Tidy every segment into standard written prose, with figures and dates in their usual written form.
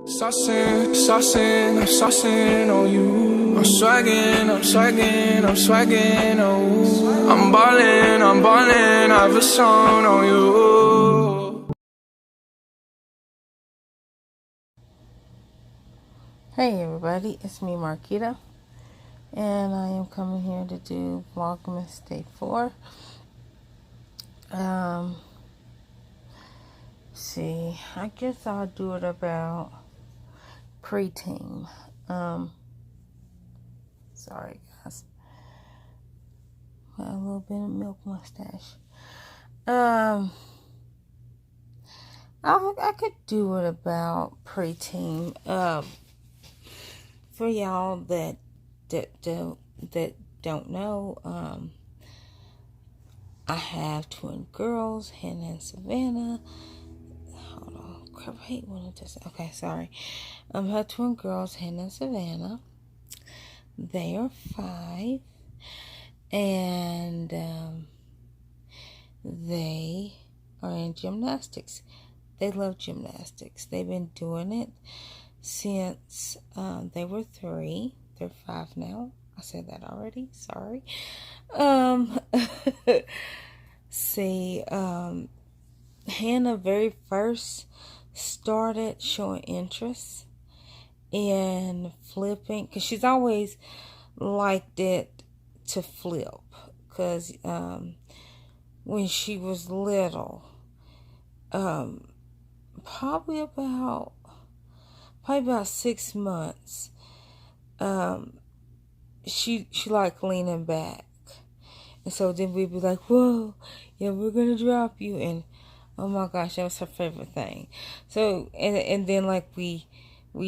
I'm saucing on you. I'm swagging, oh. I'm ballin', I have a song on you. Hey everybody, it's me Marquita, and I am coming here to do Vlogmas Day 4. See, I guess I'll do it about preteen. Sorry guys, got a little bit of milk mustache. I could do it about preteen. For y'all that don't know, I have twin girls, Hannah and Savannah. Hold on, crap, I hate when it does. Okay, sorry. I have twin girls, Hannah and Savannah. They are 5, and they are in gymnastics. They love gymnastics. They've been doing it since they were 3. They're 5 now. I said that already. Sorry. See, Hannah very first started showing interest in flipping, because she's always liked it to flip, because when she was little, probably about 6 months, she liked leaning back, and so then we'd be like, whoa, yeah, we're gonna drop you, and oh my gosh, that was her favorite thing. So and then like we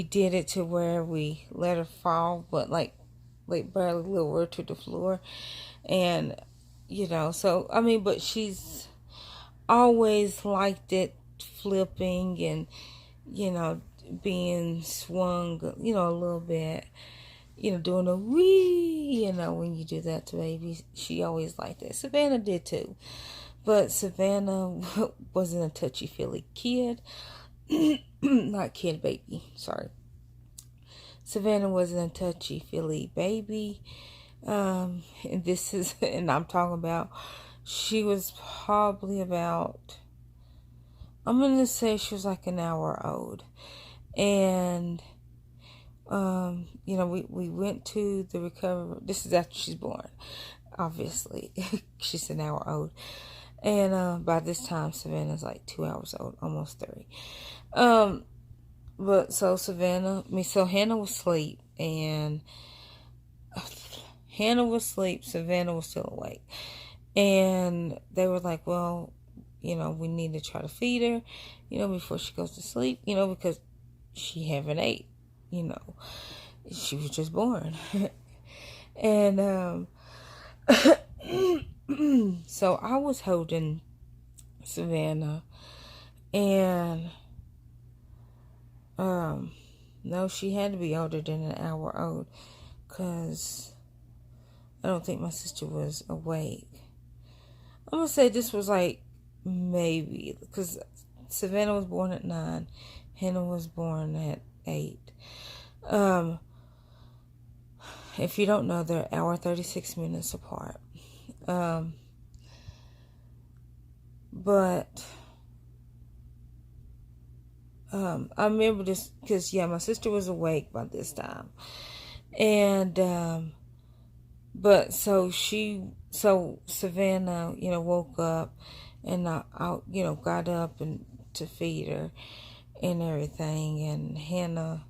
did it to where we let her fall, but like barely lower to the floor, and so I mean, but she's always liked it flipping and being swung, a little bit, doing a wee, when you do that to babies. She always liked it. Savannah did too. But Savannah wasn't a touchy-feely kid. Not kid, baby. Sorry. Savannah wasn't a touchy-feely baby. And this is, and I'm talking about, she was probably about, I'm going to say she was like an hour old. And, we went to the recovery. This is after she's born, obviously. She's an hour old. And by this time, Savannah's like 2 hours old, almost 3. But so Hannah was asleep, and Hannah was asleep, Savannah was still awake. And they were like, well, we need to try to feed her, before she goes to sleep, because she haven't ate, she was just born. And, so I was holding Savannah, and no, she had to be older than an hour old, because I don't think my sister was awake. I'm gonna say this was like maybe, because Savannah was born at 9, Hannah was born at 8. If you don't know, they're 1 hour 36 minutes apart. But I remember this because, my sister was awake by this time. And, but so Savannah, woke up, and I got up and to feed her and everything. And Hannah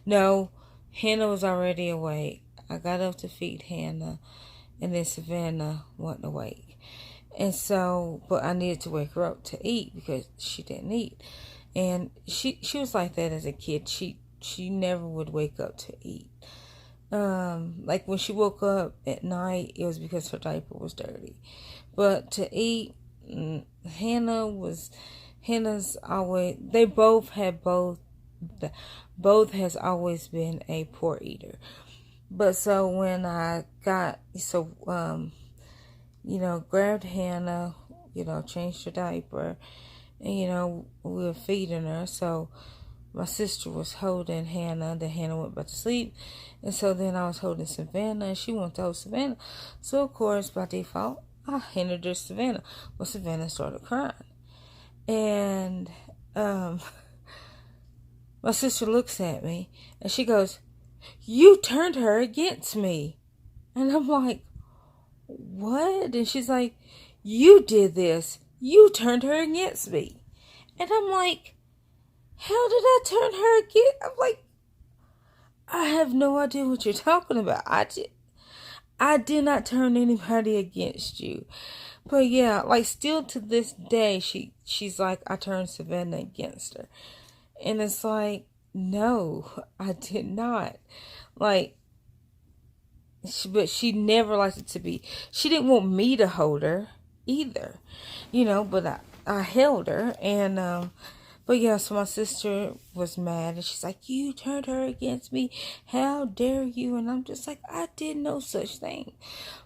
was already awake. I got up to feed Hannah, and then Savannah wasn't awake. And so, but I needed to wake her up to eat because she didn't eat. And she was like that as a kid. She never would wake up to eat. Like when she woke up at night, it was because her diaper was dirty. But to eat, Hannah's always, both has always been a poor eater. But so when I got, grabbed Hannah, changed her diaper, and, we were feeding her. So my sister was holding Hannah. Then Hannah went back to sleep. And so then I was holding Savannah, and she went to hold Savannah. So, of course, by default, I handed her Savannah. Well, Savannah started crying. And my sister looks at me, and she goes, "You turned her against me." And I'm like, "What?" And she's like, "You did this. You turned her against me." And I'm like, "How did I turn her against?" I'm like, "I have no idea what you're talking about. I did not turn anybody against you." But yeah, like still to this day, she's like, "I turned Savannah against her." And it's like, no, I did not. Like, but she never liked it to be. She didn't want me to hold her either, but I held her. And, but yeah, so my sister was mad, and she's like, "You turned her against me. How dare you?" And I'm just like, "I did no such thing."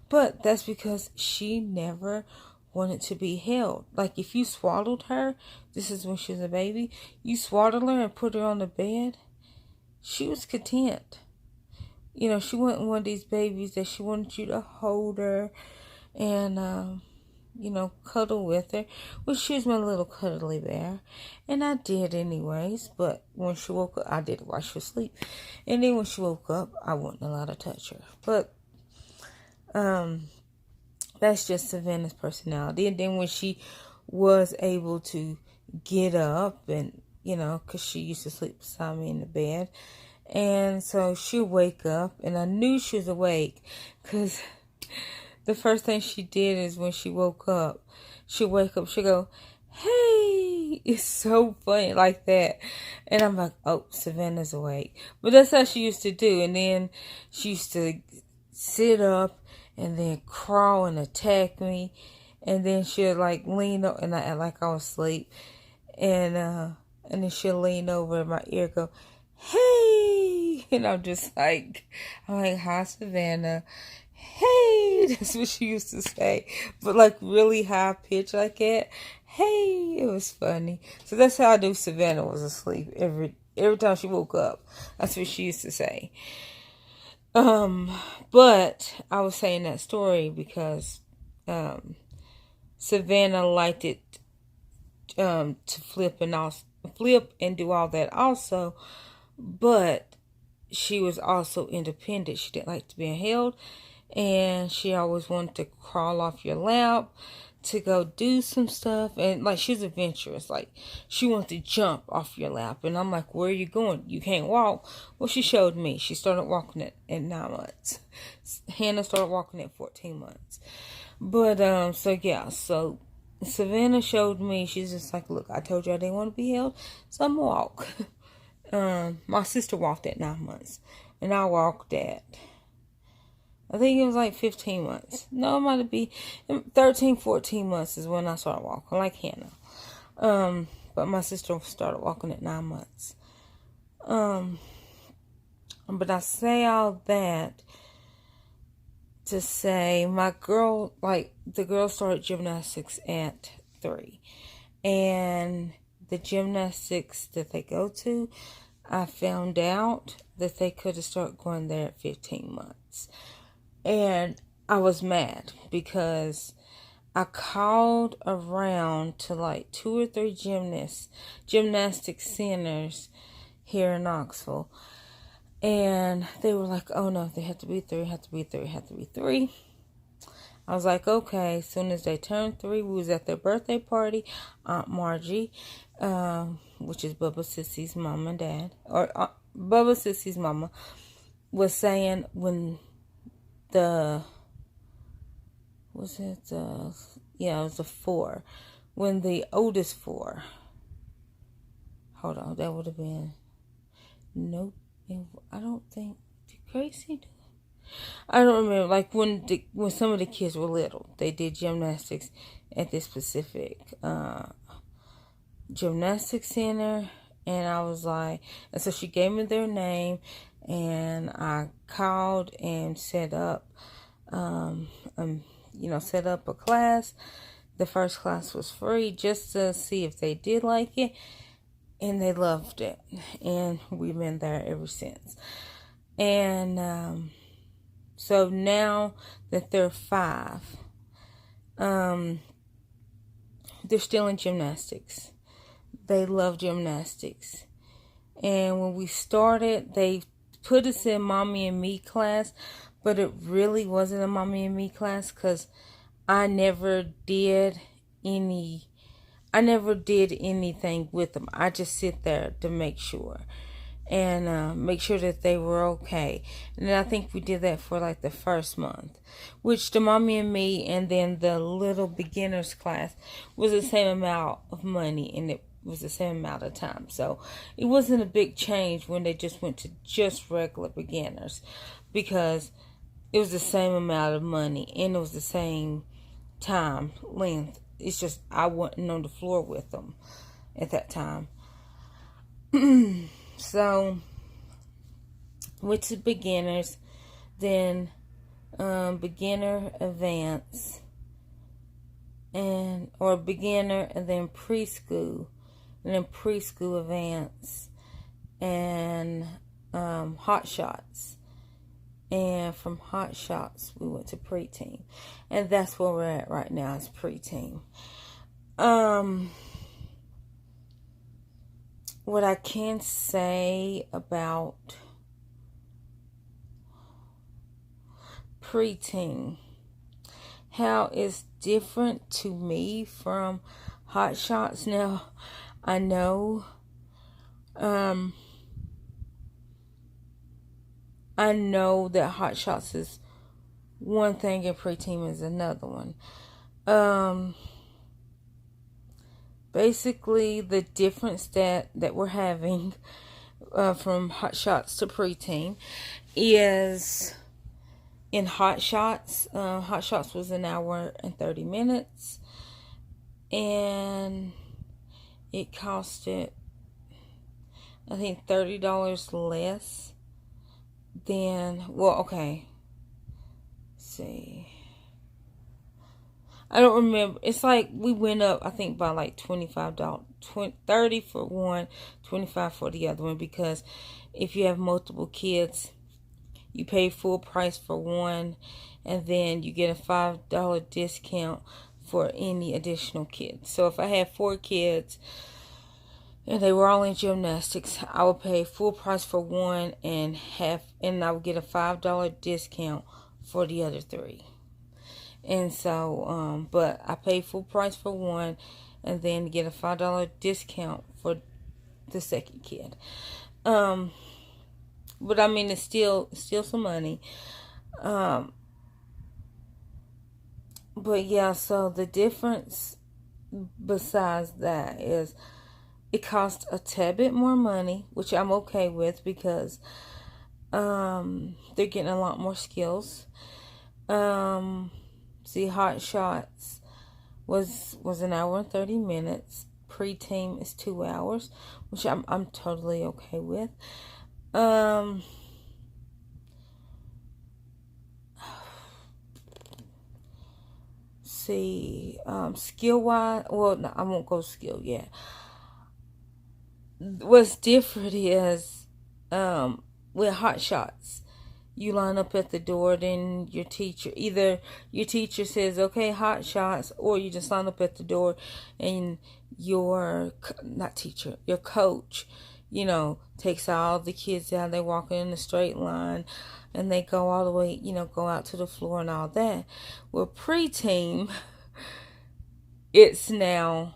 But that's because she never wanted to be held. Like, if you swaddled her, this is when she was a baby, you swaddled her and put her on the bed, she was content. She wasn't one of these babies that she wanted you to hold her and, cuddle with her. Well, she was my little cuddly bear. And I did anyways. But when she woke up, I did it while she was asleep. And then when she woke up, I wasn't allowed to touch her. But, that's just Savannah's personality. And then when she was able to get up and, because she used to sleep beside me in the bed. And so she'd wake up, and I knew she was awake because the first thing she did is when she woke up, she'd wake up, she'd go, "Hey!" It's so funny like that. And I'm like, "Oh, Savannah's awake." But that's how she used to do. And then she used to sit up and then crawl and attack me. And then she'd like lean up, and I like I was asleep. And then she'll lean over in my ear, go, "Hey!" And I'm like, "Hi, Savannah. Hey!" That's what she used to say. But like really high pitch like that. Hey! It was funny. So that's how I knew Savannah was asleep. Every time she woke up. That's what she used to say. But I was saying that story because Savannah liked it to flip and do all that also, but she was also independent. She didn't like to be held, and she always wanted to crawl off your lap to go do some stuff. And like, she's adventurous. Like, she wanted to jump off your lap, and I'm like, "Where are you going? You can't walk." Well, she showed me. She started walking at 9 months. Hannah started walking at 14 months. But so yeah, so Savannah showed me. She's just like, "Look, I told you I didn't want to be held, so I'm gonna walk." My sister walked at 9 months, and I walked at, I think it was like 15 months. No, it might be 13, 14 months is when I started walking, like Hannah. But my sister started walking at 9 months. But I say all that to say my girl, like, the girl started gymnastics at 3. And the gymnastics that they go to, I found out that they could have started going there at 15 months. And I was mad because I called around to like 2 or 3 gymnastic centers here in Knoxville. And they were like, "Oh no, they have to be 3, have to be 3, have to be 3. I was like, okay. As soon as they turned 3, we was at their birthday party. Aunt Margie, which is Bubba Sissy's mom and dad, or Bubba Sissy's mama, was saying when it was a 4. When the oldest 4, hold on, that would have been, nope, I don't think, did Gracie do it? I don't remember. Like when some of the kids were little, they did gymnastics at this specific gymnastics center, and I was like, and so she gave me their name, and I called and set up, set up a class. The first class was free just to see if they did like it. and they loved it, and we've been there ever since. And so now that they're 5, they're still in gymnastics. They love gymnastics. And when we started, they put us in mommy and me class, but it really wasn't a mommy and me class because I never did anything with them. I just sit there to make sure and make sure that they were okay. And then I think we did that for like the first month, which the mommy and me and then the little beginners class was the same amount of money, and it was the same amount of time. So it wasn't a big change when they just went to just regular beginners, because it was the same amount of money and it was the same time length. It's just I wasn't on the floor with them at that time. So went to beginners, then beginner, advance, or beginner, and then preschool, and then preschool, advance, and hot shots. And from hot shots we went to preteen, and that's where we're at right now, is preteen. What I can say about preteen, how it's different to me from hot shots. Now, I know that hot shots is one thing and preteen is another one. Basically, the difference that we're having from hot shots to preteen is, in hot shots was an hour and 30 minutes, and it costed, I think, $30 less than, well, okay, let's see, I don't remember. It's like we went up, I think, by like $25, $30 for one, $25 for the other one, because if you have multiple kids, you pay full price for one, and then you get a $5 discount for any additional kids. So if I had 4 kids and they were all in gymnastics, I would pay full price for one and I would get a $5 discount for the other 3. And so, but I paid full price for one and then get a $5 discount for the second kid. But I mean, it's still some money. But yeah, so the difference besides that is it costs a tad bit more money, which I'm okay with, because they're getting a lot more skills. See, hot shots was an hour and 30 minutes. Preteen is 2 hours, which I'm totally okay with. See, skill wise, well, no, I won't go skill yet. What's different is with hot shots, you line up at the door, then your teacher says, okay, hot shots, or you just line up at the door and your coach, takes all the kids out, they're walking in a straight line, and they go all the way, go out to the floor and all that. Well, preteen, it's now,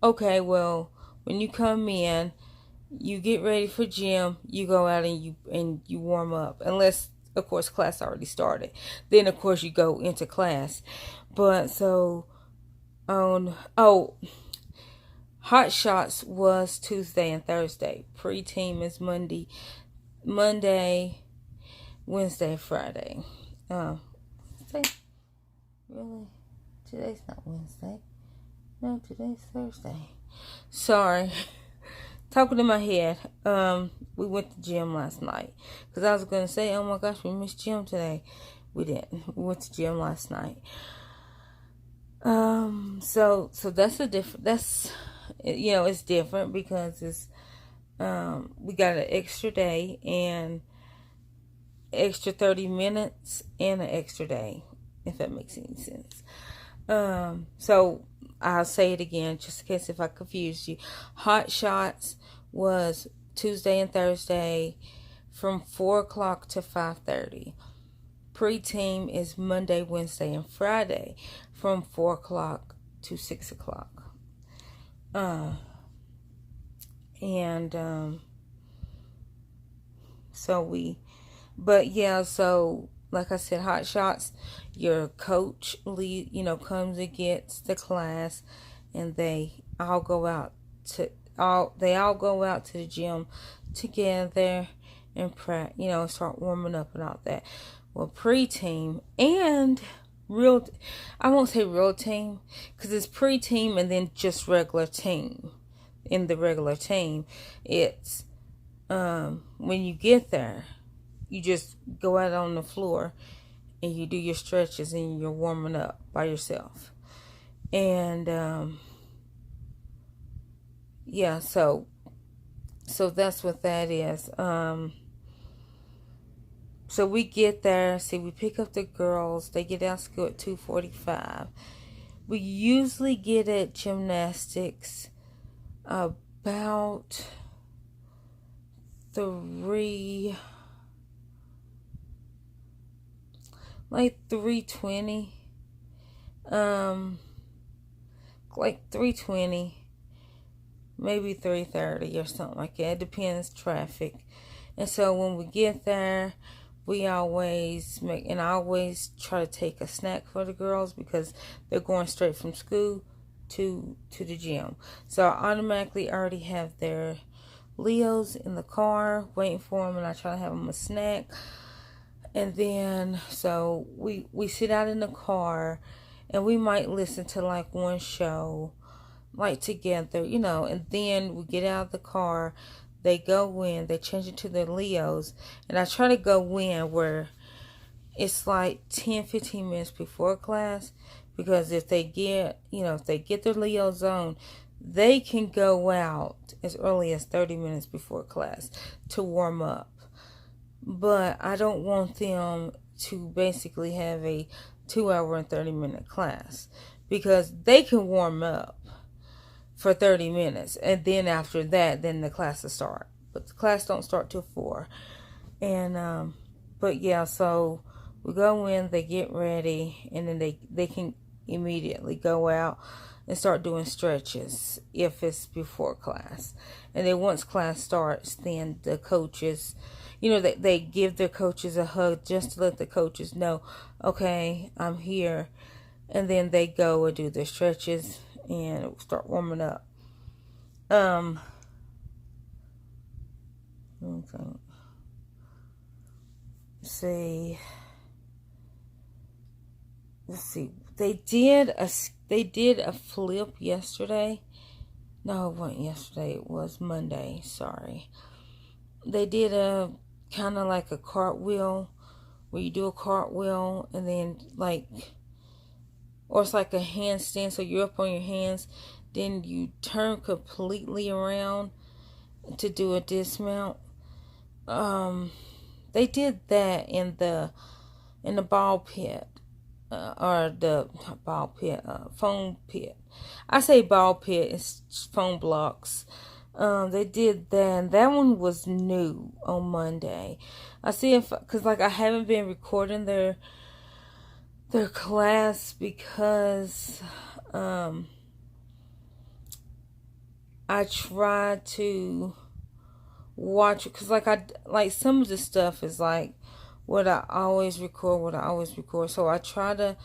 okay, well, when you come in, you get ready for gym, you go out and you warm up, unless, of course, class already started. Then, of course, you go into class. But so, hot shots was Tuesday and Thursday. Preteen is Monday, Wednesday, Friday. Wednesday? Really? Today's not Wednesday. No, today's Thursday. Sorry. Talking in my head. We went to gym last night. Because I was going to say, oh my gosh, we missed gym today. We didn't. We went to gym last night. So that's it's different because it's we got an extra day and extra 30 minutes and an extra day, if that makes any sense. So I'll say it again just in case if I confused you. Hot Shots was Tuesday and Thursday from 4 o'clock to 5:30. Pre-team is Monday, Wednesday, and Friday from 4 o'clock to 6 o'clock. So like I said, Hot Shots, your coach comes and gets the class, and they all go out to the gym together and start warming up and all that. Well, pre-team and I won't say real team, because it's pre-team and then just regular team. In the regular team, it's when you get there, you just go out on the floor and you do your stretches and you're warming up by yourself. And so that's what that is. So we get there, we pick up the girls. They get out of school at 2:45. We usually get at gymnastics about 3:20, like 3:20, maybe 3:30 or something like that. It depends traffic. And so when we get there, I always try to take a snack for the girls because they're going straight from school to the gym. So I automatically already have their Leos in the car waiting for them, and I try to have them a snack. And then so we sit out in the car, and we might listen to like one show like together, and then we get out of the car. They go in, they change into their Leos, and I try to go in where it's like 10-15 minutes before class, because if they get their Leos on, they can go out as early as 30 minutes before class to warm up. But I don't want them to basically have a 2-hour and 30-minute class, because they can warm up for 30 minutes, and then after that, then the class will start. But the class don't start till 4. And so we go in, they get ready, and then they can immediately go out and start doing stretches if it's before class. And then once class starts, then the coaches, they give their coaches a hug just to let the coaches know, okay, I'm here. And then they go and do their stretches and start warming up. Okay. Let's see. They did a flip yesterday. No, it wasn't yesterday. It was Monday. Sorry. They did a kind of like a cartwheel, where you do a cartwheel and then or it's like a handstand. So you're up on your hands, then you turn completely around to do a dismount. They did that in the ball pit, or the ball pit, foam pit. I say ball pit, it's foam blocks. They did that, and that one was new on Monday. I see because I haven't been recording their class because I try to watch it, because some of the stuff is like what I always record. So I try to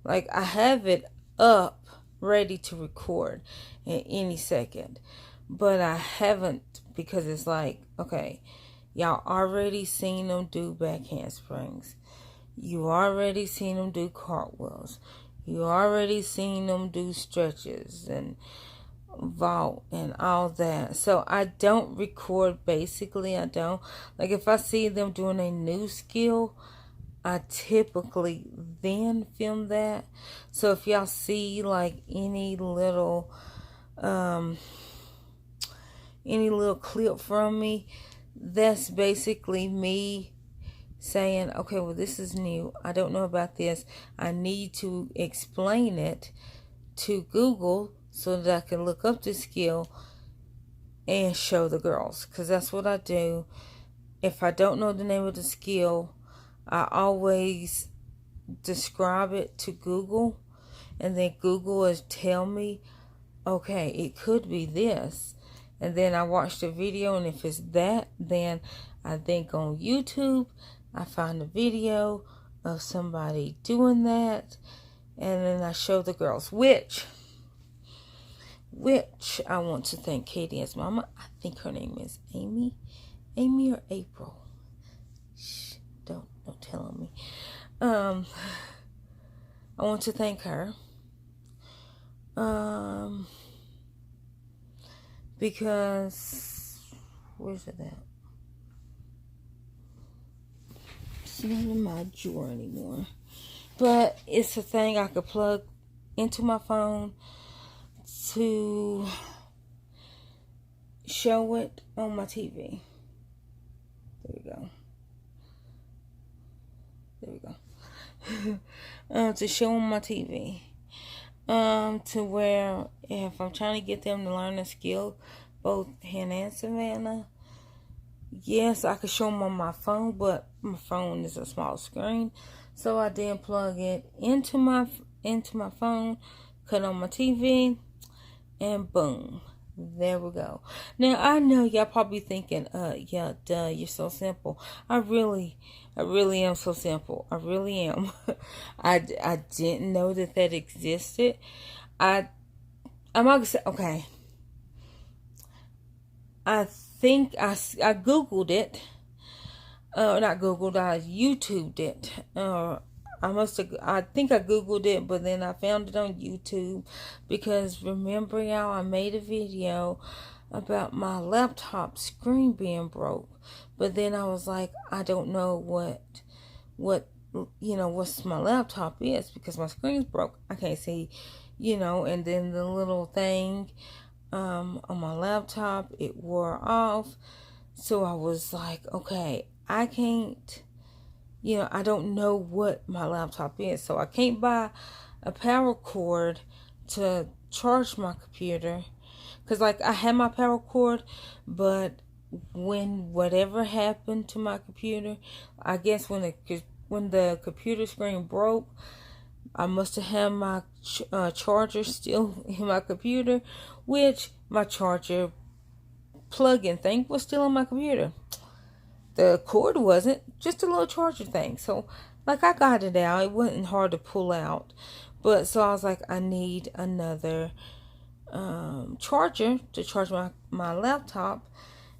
I have it up ready to record in any second, but I haven't, because it's okay, y'all already seen them do back handsprings. You already seen them do cartwheels. You already seen them do stretches and vault and all that. So I don't record, basically. I don't. If I see them doing a new skill, I typically then film that. So if y'all see any little any little clip from me, that's basically me saying, okay, well, this is new. I don't know about this. I need to explain it to Google so that I can look up the skill and show the girls. Because that's what I do. If I don't know the name of the skill, I always describe it to Google. And then Google will tell me, okay, it could be this. And then I watch the video, and if it's that, then I think on YouTube, I find a video of somebody doing that, and then I show the girls, which I want to thank Katie as mama. I think her name is Amy or April. Shh, don't tell on me. I want to thank her. Because where's it at? It's not in my drawer anymore. But it's a thing I could plug into my phone to show it on my TV. There we go. To show on my TV. To where if I'm trying to get them to learn a skill, both Hannah and Savannah, yes, I could show them on my phone, but my phone is a small screen, so I then plug it into my phone, cut on my TV, and boom, there we go. Now I know y'all probably thinking, yeah, duh, you're so simple. I really am so simple. I really am. I didn't know that existed. I'm not gonna say, okay. I think I Googled it. Not Googled, I YouTubed it. I think I Googled it, but then I found it on YouTube. Because remember, y'all, I made a video about my laptop screen being broke. But then I was like, I don't know what's my laptop is, because my screen's broke. I can't see, and then the little thing on my laptop, it wore off. So I was like, okay, I can't, I don't know what my laptop is. So I can't buy a power cord to charge my computer. Because, like, I had my power cord, but when whatever happened to my computer, I guess when the computer screen broke, I must have had my charger still in my computer, which my charger plug-in thing was still on my computer. The cord wasn't, just a little charger thing. So, like, I got it out. It wasn't hard to pull out. But, so I was like, I need another charger to charge my laptop.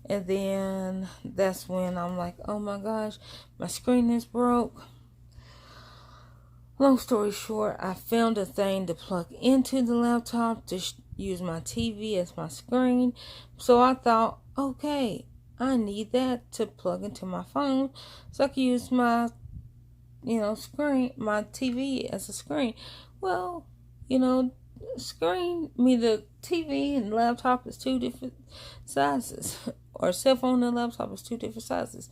And then that's when I'm like, oh my gosh, my screen is broke. Long story short, I found a thing to plug into the laptop to use my TV as my screen. So I thought, okay, I need that to plug into my phone so I can use my, screen, my TV as a screen. Well, the TV and laptop is two different sizes. Or cell phone and laptop is two different sizes.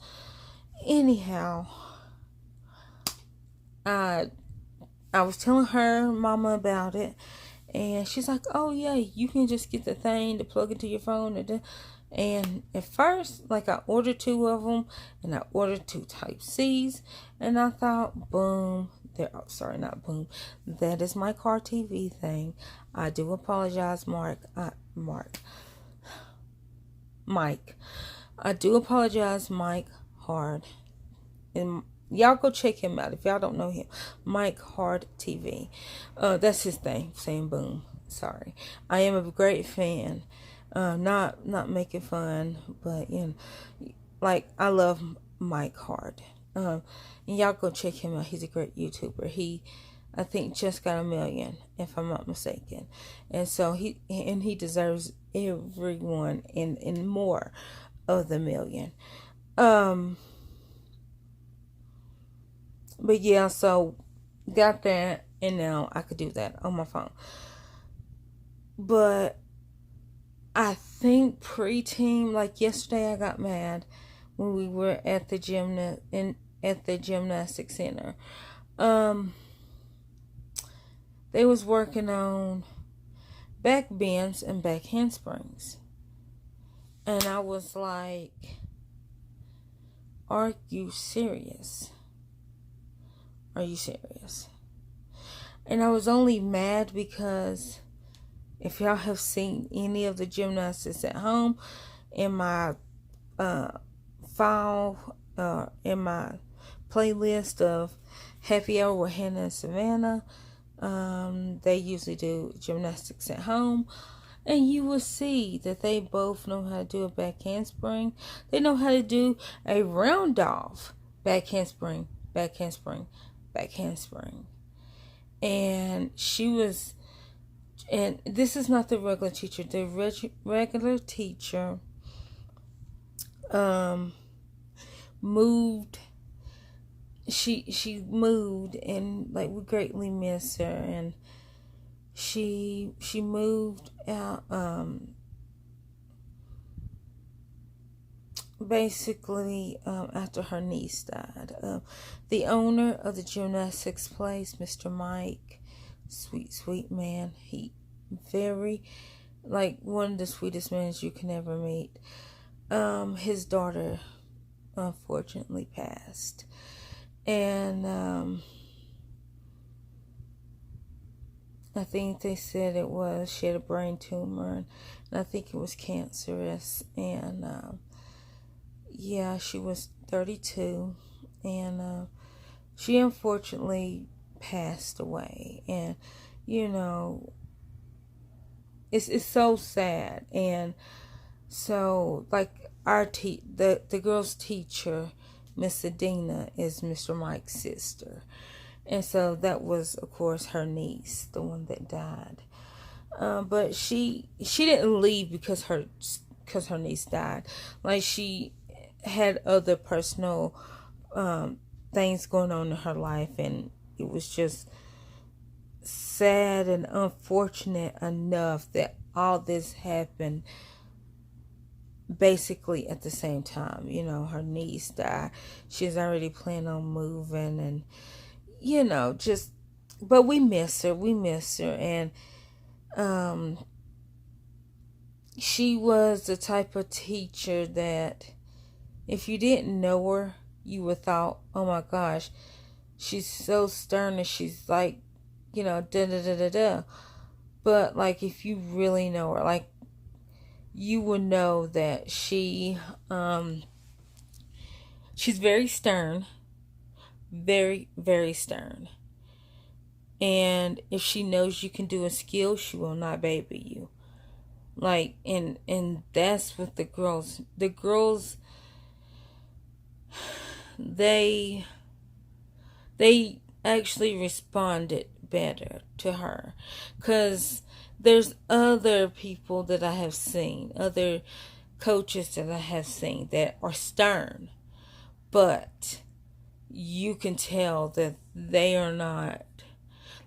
Anyhow, I was telling her mama about it, and she's like, oh yeah, you can just get the thing to plug into your phone. And at first, like, I ordered 2 of them, and I ordered 2 Type-Cs, and I thought, boom, not boom, that is my car TV thing. I do apologize, Mike. I do apologize, Mike Hard. And y'all go check him out if y'all don't know him. Mike Hard TV. That's his thing, saying boom. Sorry. I am a great fan. Not making fun, but like, I love Mike Hard. And y'all go check him out. He's a great YouTuber. He, I think, just got 1 million, if I'm not mistaken. And so he deserves everyone and more of the 1 million. But yeah, so got that, and now I could do that on my phone. But I think pre-team, like yesterday I got mad when we were at the gymnastics center. They was working on back bends and back handsprings. And I was like, are you serious? Are you serious? And I was only mad because if y'all have seen any of the gymnastics at home, in my file, in my playlist of Happy Hour with Hannah and Savannah, they usually do gymnastics at home. And you will see that they both know how to do a back handspring. They know how to do a round off back handspring, back handspring, back handspring. And she was, and this is not the regular teacher. The regular teacher moved. She moved, and like we greatly miss her. And she moved out basically after her niece died. The owner of the gymnastics place, Mr. Mike, sweet man, he very, like, one of the sweetest men you can ever meet. His daughter unfortunately passed, and I think they said she had a brain tumor, and I think it was cancerous. And yeah, she was 32, and she unfortunately passed away. And you know, it's so sad. And so, like, the girl's teacher, Miss Adina, is Mr. Mike's sister. And so that was, of course, her niece, the one that died. But she didn't leave because her niece died. Like, she had other personal things going on in her life, and it was just sad and unfortunate enough that all this happened basically at the same time. You know, her niece died. She's already planning on moving, and you know, just, but we miss her. And she was the type of teacher that if you didn't know her, you would thought, oh my gosh, she's so stern, and she's like, you know, da da da da da. But like, if you really know her, like, you would know that she's very stern. Very, very stern. And if she knows you can do a skill, she will not baby you. Like, and that's what the girls they actually responded better to her, because there's other people that I have seen, other coaches that I have seen that are stern, but you can tell that they are not,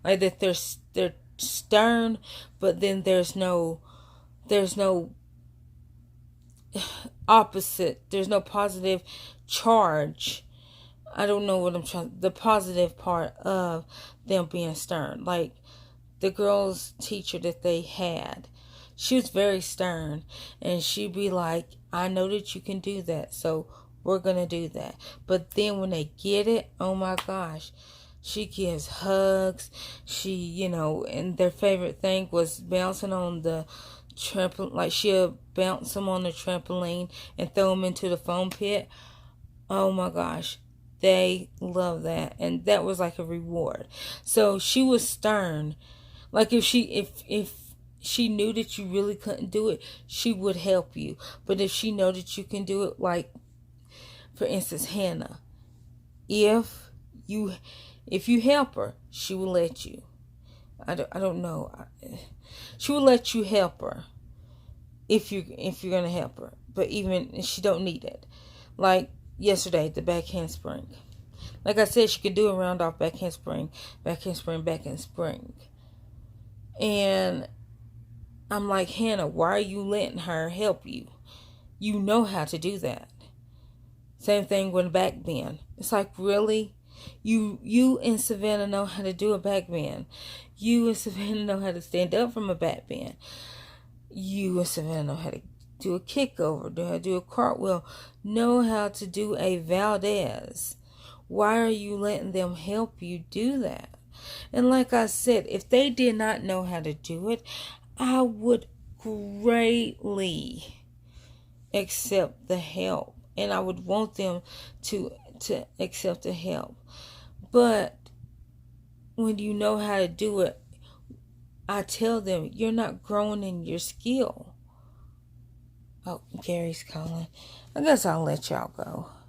like, that they're stern, but then there's no opposite, there's no positive charge. I don't know what I'm trying, the positive part of them being stern. Like, the girl's teacher that they had, she was very stern, and she'd be like, I know that you can do that, so we're gonna do that. But then when they get it, oh my gosh, she gives hugs. She, you know, and their favorite thing was bouncing on the trampoline. Like, she'll bounce them on the trampoline and throw them into the foam pit. Oh my gosh, they love that, and that was like a reward. So she was stern. Like, if she knew that you really couldn't do it, she would help you. But if she know that you can do it, like, for instance, Hannah, if you help her, she will let you. I don't know. She will let you help her if you're gonna help her. But even she don't need it. Like yesterday, the back handspring. Like I said, she could do a round off back handspring, back handspring, back handspring. And I'm like, Hannah, why are you letting her help you? You know how to do that. Same thing with a back bend. It's like, really? You and Savannah know how to do a back bend. You and Savannah know how to stand up from a back bend. You and Savannah know how to do a kickover, know how to do a cartwheel, know how to do a Valdez. Why are you letting them help you do that? And like I said, if they did not know how to do it, I would greatly accept the help. And I would want them to accept the help. But when you know how to do it, I tell them, you're not growing in your skill. Oh, Gary's calling. I guess I'll let y'all go.